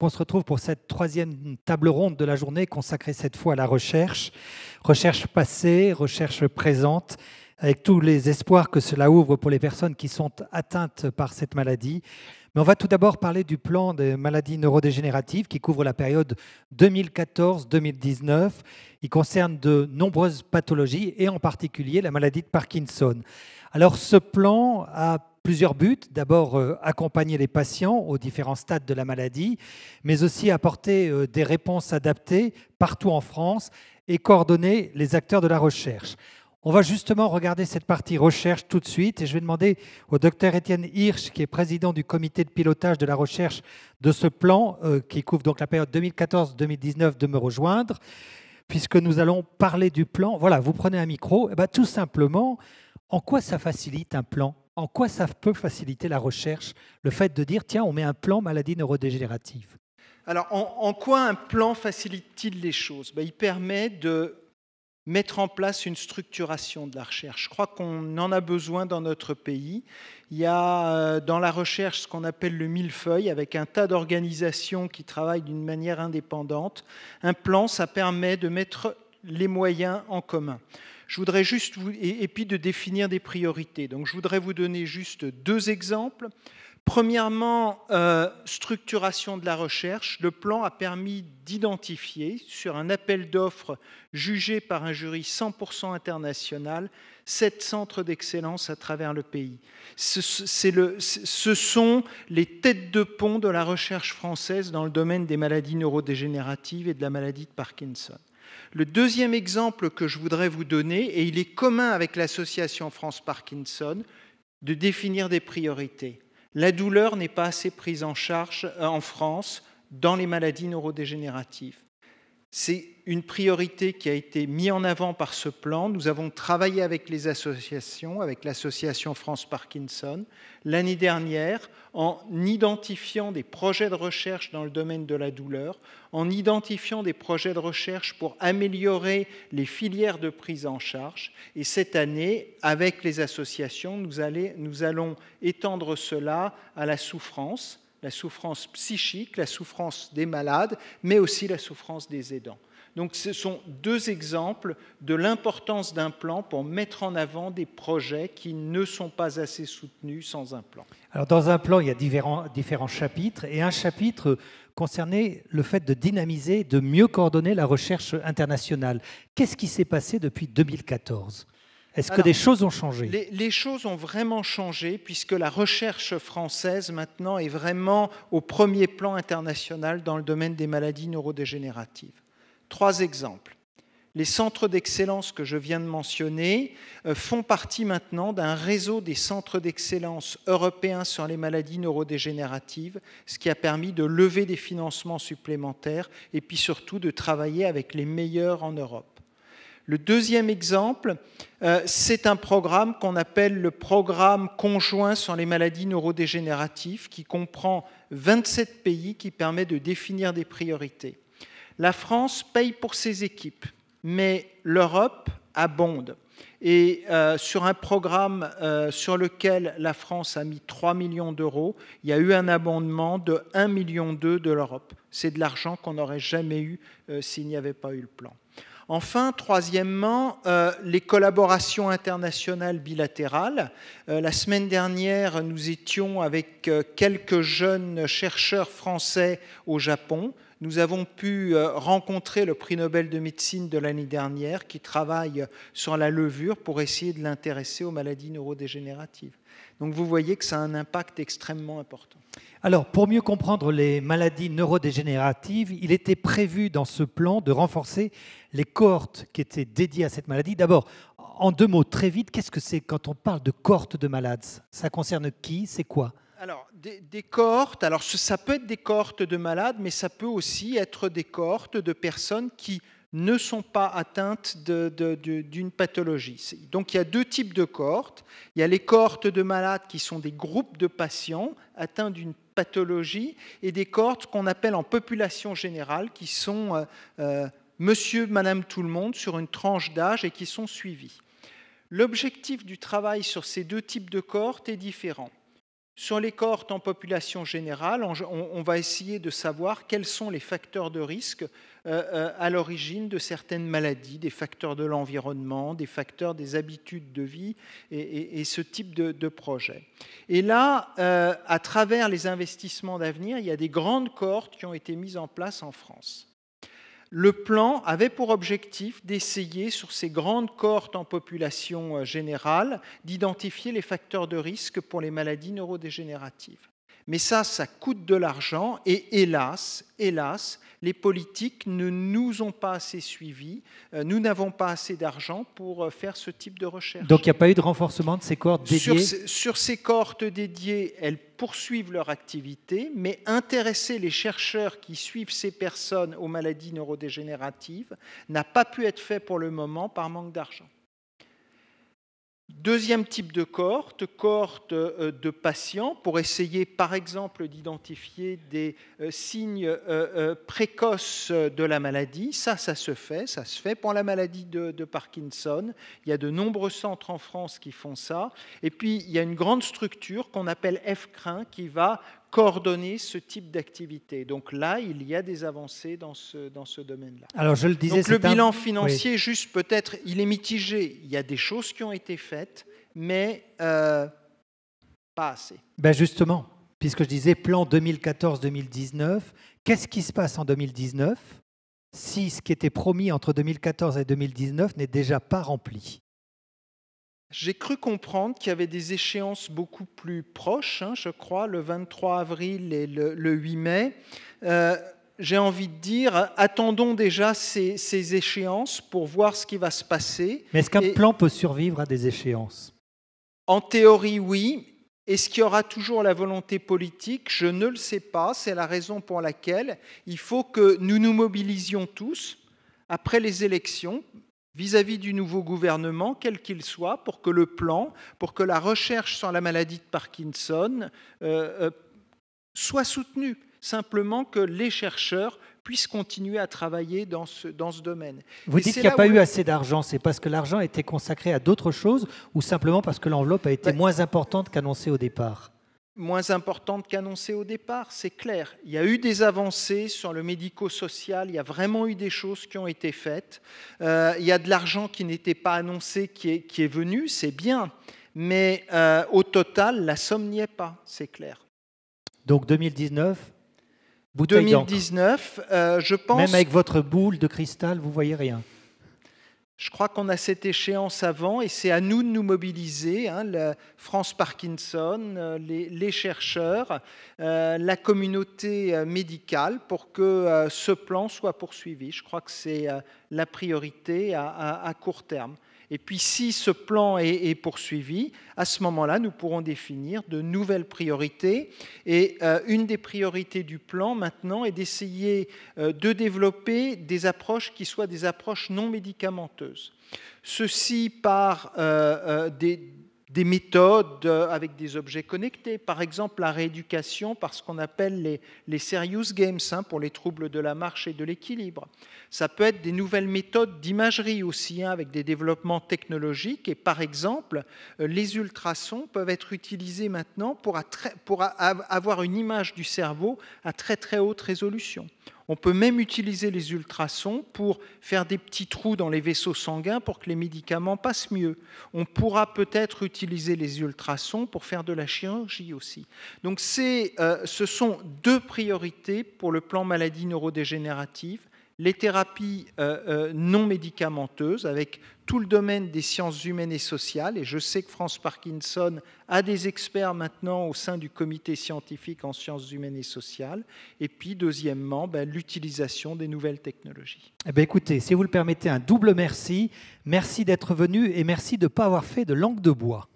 On se retrouve pour cette troisième table ronde de la journée consacrée cette fois à la recherche. Recherche passée, recherche présente, avec tous les espoirs que cela ouvre pour les personnes qui sont atteintes par cette maladie. Mais on va tout d'abord parler du plan des maladies neurodégénératives qui couvre la période 2014-2019. Il concerne de nombreuses pathologies et en particulier la maladie de Parkinson. Alors ce plan a plusieurs buts. D'abord, accompagner les patients aux différents stades de la maladie, mais aussi apporter des réponses adaptées partout en France et coordonner les acteurs de la recherche. On va justement regarder cette partie recherche tout de suite et je vais demander au docteur Étienne Hirsch, qui est président du comité de pilotage de la recherche de ce plan, qui couvre donc la période 2014-2019, de me rejoindre, puisque nous allons parler du plan. Voilà, vous prenez un micro. Et bien, tout simplement, en quoi ça facilite un plan ? En quoi ça peut faciliter la recherche, le fait de dire, tiens, on met un plan maladie neurodégénérative? Alors, en quoi un plan facilite-t-il les choses ? Il permet de mettre en place une structuration de la recherche. Je crois qu'on en a besoin dans notre pays. Il y a dans la recherche ce qu'on appelle le millefeuille, avec un tas d'organisations qui travaillent d'une manière indépendante. Un plan, ça permet de mettre les moyens en commun. Je voudrais juste et puis de définir des priorités. Donc, je voudrais vous donner juste deux exemples. Premièrement, structuration de la recherche. Le plan a permis d'identifier, sur un appel d'offres jugé par un jury 100% international, 7 centres d'excellence à travers le pays. Ce sont les têtes de pont de la recherche française dans le domaine des maladies neurodégénératives et de la maladie de Parkinson. Le deuxième exemple que je voudrais vous donner, et il est commun avec l'association France Parkinson, de définir des priorités. La douleur n'est pas assez prise en charge en France dans les maladies neurodégénératives. C'est une priorité qui a été mise en avant par ce plan. Nous avons travaillé avec les associations, avec l'association France Parkinson, l'année dernière, en identifiant des projets de recherche dans le domaine de la douleur, en identifiant des projets de recherche pour améliorer les filières de prise en charge. Et cette année, avec les associations, nous allons étendre cela à la souffrance psychique, la souffrance des malades, mais aussi la souffrance des aidants. Donc ce sont deux exemples de l'importance d'un plan pour mettre en avant des projets qui ne sont pas assez soutenus sans un plan. Alors dans un plan, il y a différents chapitres, et un chapitre concernait le fait de dynamiser, de mieux coordonner la recherche internationale. Qu'est-ce qui s'est passé depuis 2014 ? Est-ce que des choses ont changé ? Les choses ont vraiment changé puisque la recherche française maintenant est vraiment au premier plan international dans le domaine des maladies neurodégénératives. 3 exemples. Les centres d'excellence que je viens de mentionner font partie maintenant d'un réseau des centres d'excellence européens sur les maladies neurodégénératives, ce qui a permis de lever des financements supplémentaires et puis surtout de travailler avec les meilleurs en Europe. Le deuxième exemple, c'est un programme qu'on appelle le programme conjoint sur les maladies neurodégénératives qui comprend 27 pays qui permet de définir des priorités. La France paye pour ses équipes, mais l'Europe abonde. Et sur un programme sur lequel la France a mis 3 millions d'euros, il y a eu un abondement de 1,2 million de l'Europe. C'est de l'argent qu'on n'aurait jamais eu s'il n'y avait pas eu le plan. Enfin, troisièmement, les collaborations internationales bilatérales. La semaine dernière, nous étions avec quelques jeunes chercheurs français au Japon. Nous avons pu rencontrer le prix Nobel de médecine de l'année dernière qui travaille sur la levure pour essayer de l'intéresser aux maladies neurodégénératives. Donc vous voyez que ça a un impact extrêmement important. Alors, pour mieux comprendre les maladies neurodégénératives, il était prévu dans ce plan de renforcer les cohortes qui étaient dédiées à cette maladie. D'abord, en 2 mots, très vite, qu'est-ce que c'est quand on parle de cohortes de malades? Ça concerne qui? C'est quoi? Alors, des cohortes, alors ça peut être des cohortes de malades, mais ça peut aussi être des cohortes de personnes qui ne sont pas atteintes d'une pathologie. Donc il y a 2 types de cohortes. Il y a les cohortes de malades qui sont des groupes de patients atteints d'une pathologie et des cohortes qu'on appelle en population générale qui sont monsieur, madame, tout le monde sur une tranche d'âge et qui sont suivis. L'objectif du travail sur ces 2 types de cohortes est différent. Sur les cohortes en population générale, on va essayer de savoir quels sont les facteurs de risque à l'origine de certaines maladies, des facteurs de l'environnement, des facteurs des habitudes de vie et ce type de projet. Et là, à travers les investissements d'avenir, il y a des grandes cohortes qui ont été mises en place en France. Le plan avait pour objectif d'essayer, sur ces grandes cohortes en population générale, d'identifier les facteurs de risque pour les maladies neurodégénératives. Mais ça coûte de l'argent et hélas, les politiques ne nous ont pas assez suivis. Nous n'avons pas assez d'argent pour faire ce type de recherche. Donc il n'y a pas eu de renforcement de ces cohortes dédiées ? Sur ces cohortes dédiées, elles poursuivent leur activité, mais intéresser les chercheurs qui suivent ces personnes aux maladies neurodégénératives n'a pas pu être fait pour le moment par manque d'argent. Deuxième type de cohorte de patients pour essayer par exemple d'identifier des signes précoces de la maladie. Ça se fait pour la maladie de Parkinson. Il y a de nombreux centres en France qui font ça. Et puis il y a une grande structure qu'on appelle FCRIN qui va coordonner ce type d'activité. Donc là, il y a des avancées dans ce domaine-là. Alors, je le disais, donc le bilan financier, juste peut-être, il est mitigé. Il y a des choses qui ont été faites, mais pas assez. Ben justement, puisque je disais plan 2014-2019, qu'est-ce qui se passe en 2019 si ce qui était promis entre 2014 et 2019 n'est déjà pas rempli ? J'ai cru comprendre qu'il y avait des échéances beaucoup plus proches, je crois, le 23 avril et le 8 mai. J'ai envie de dire, attendons déjà ces échéances pour voir ce qui va se passer. Mais est-ce qu'un plan peut survivre à des échéances ? En théorie, oui. Est-ce qu'il y aura toujours la volonté politique ? Je ne le sais pas. C'est la raison pour laquelle il faut que nous nous mobilisions tous après les élections, vis-à-vis du nouveau gouvernement, quel qu'il soit, pour que le plan, pour que la recherche sur la maladie de Parkinson soit soutenue. Simplement que les chercheurs puissent continuer à travailler dans ce domaine. Vous dites qu'il n'y a pas eu assez d'argent, c'est parce que l'argent a été consacré à d'autres choses ou simplement parce que l'enveloppe a été moins importante qu'annoncée au départ ? Moins importante qu'annoncée au départ, c'est clair. Il y a eu des avancées sur le médico-social, il y a vraiment eu des choses qui ont été faites. Il y a de l'argent qui n'était pas annoncé, qui est venu, c'est bien. Mais au total, la somme n'y est pas, c'est clair. Donc 2019, bouteille d'encre. 2019, je pense... Même avec votre boule de cristal, vous ne voyez rien. Je crois qu'on a cette échéance avant et c'est à nous de nous mobiliser, la France Parkinson, les chercheurs, la communauté médicale pour que ce plan soit poursuivi. Je crois que c'est la priorité à court terme. Et puis si ce plan est poursuivi, à ce moment-là, nous pourrons définir de nouvelles priorités. Et une des priorités du plan maintenant est d'essayer de développer des approches qui soient des approches non médicamenteuses. Ceci par des méthodes avec des objets connectés, par exemple la rééducation par ce qu'on appelle les serious games pour les troubles de la marche et de l'équilibre. Ça peut être des nouvelles méthodes d'imagerie aussi, avec des développements technologiques. Et par exemple, les ultrasons peuvent être utilisés maintenant pour avoir une image du cerveau à très très haute résolution. On peut même utiliser les ultrasons pour faire des petits trous dans les vaisseaux sanguins pour que les médicaments passent mieux. On pourra peut-être utiliser les ultrasons pour faire de la chirurgie aussi. Donc ce sont deux priorités pour le plan maladie neurodégénérative. Les thérapies non médicamenteuses avec tout le domaine des sciences humaines et sociales. Et je sais que France Parkinson a des experts maintenant au sein du comité scientifique en sciences humaines et sociales. Et puis, deuxièmement, l'utilisation des nouvelles technologies. Eh bien, écoutez, si vous le permettez, un double merci. Merci d'être venu et merci de ne pas avoir fait de langue de bois.